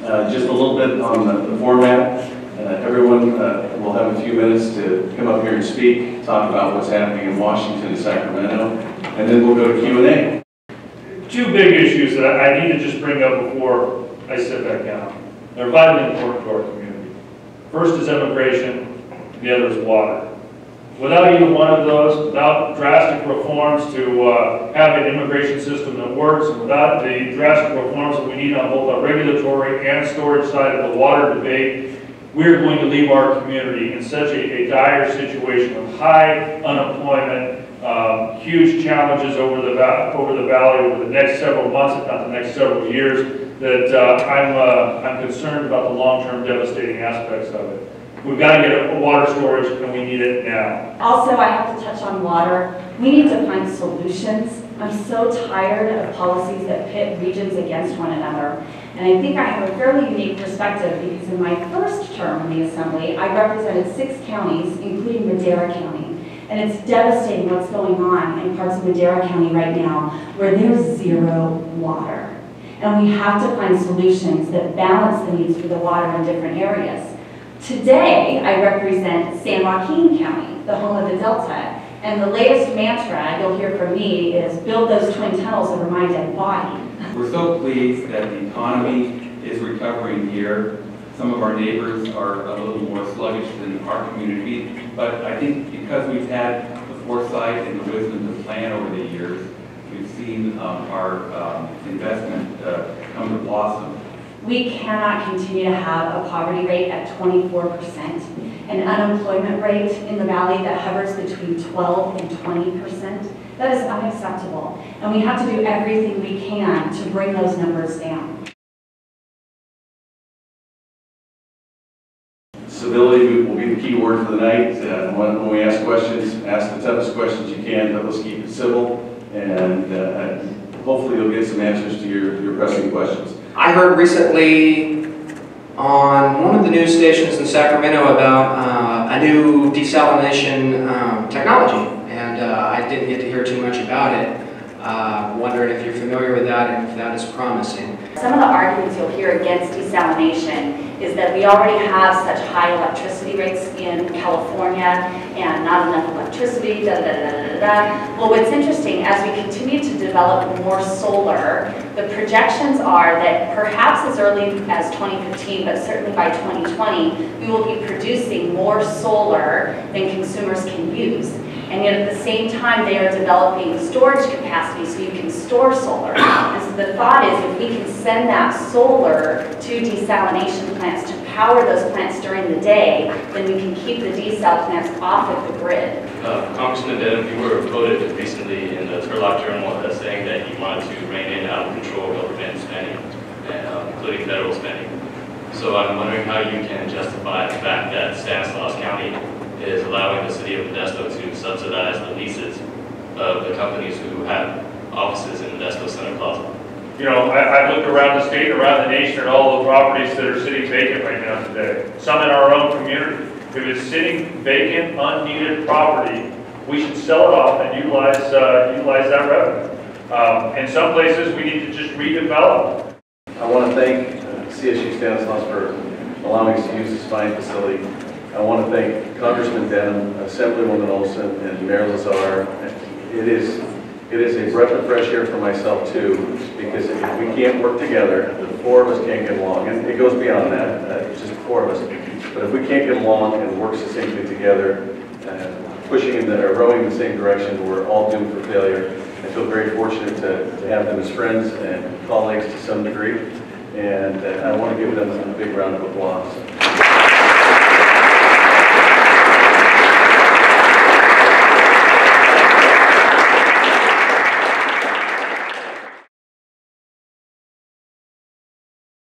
Just a little bit on the format. Everyone will have a few minutes to come up here and speak, talk about what's happening in Washington and Sacramento, and then we'll go to Q&A. Two big issues that I need to just bring up before I sit back down. They're vitally important to our community. First is immigration, the other is water. Without either one of those, without drastic reforms to have an immigration system that works, and without the drastic reforms that we need on both our regulatory and storage side of the water debate, we're going to leave our community in such a dire situation of high unemployment, huge challenges over the valley over the next several months, if not the next several years, that I'm concerned about the long-term devastating aspects of it. We've got to get a water storage, and we need it now. Also, I have to touch on water. We need to find solutions. I'm so tired of policies that pit regions against one another. And I think I have a fairly unique perspective because in my first term in the Assembly, I represented 6 counties, including Madera County. And it's devastating what's going on in parts of Madera County right now where there's zero water. And we have to find solutions that balance the needs for the water in different areas. Today, I represent San Joaquin County, the home of the Delta, and the latest mantra you'll hear from me is build those twin tunnels over my dead body. We're so pleased that the economy is recovering here. Some of our neighbors are a little more sluggish than our community, but I think because we've had the foresight and the wisdom to plan over the years, we've seen our investment come to blossom. We cannot continue to have a poverty rate at 24%, an unemployment rate in the valley that hovers between 12 and 20%. That is unacceptable, and we have to do everything we can to bring those numbers down. Civility will be the key word for the night. When we ask questions, ask the toughest questions you can, but let's keep it civil, and hopefully you'll get some answers to your pressing questions. I heard recently on one of the news stations in Sacramento about a new desalination technology, and I didn't get to hear too much about it. Wondering if you're familiar with that and if that is promising. Some of the arguments you'll hear against desalination is that we already have such high electricity rates in California and not enough electricity, Well, what's interesting, as we continue to develop more solar, the projections are that perhaps as early as 2015, but certainly by 2020, we will be producing more solar than consumers can use. And yet at the same time, they are developing storage capacity so you can store solar. And so the thought is if we can send that solar to desalination plants to power those plants during the day, then we can keep the desal plants off of the grid. Congressman Denham, you were quoted recently in the Turlock Journal as saying that you wanted to rein in out of control government spending, including federal spending. So I'm wondering how you can justify the fact that Stanislaus County is allowing the city of Modesto to subsidize the leases of the companies who have offices in Modesto Center Plaza. You know, I've looked around the state, around the nation, at all the properties that are sitting vacant right now today. Some in our own community. If it's sitting vacant, unneeded property, we should sell it off and utilize that revenue. In some places, we need to just redevelop. I want to thank CSU Stanislaus for allowing us to use this fine facility. I want to thank Congressman Denham, Assemblywoman Olsen, and Mayor Lazar. It is a breath of fresh air for myself too, because if we can't work together, the 4 of us can't get along, and it goes beyond that. It's just the 4 of us. But if we can't get along and work succinctly together, rowing in the same direction, we're all doomed for failure. I feel very fortunate to have them as friends and colleagues to some degree, and I want to give them a big round of applause.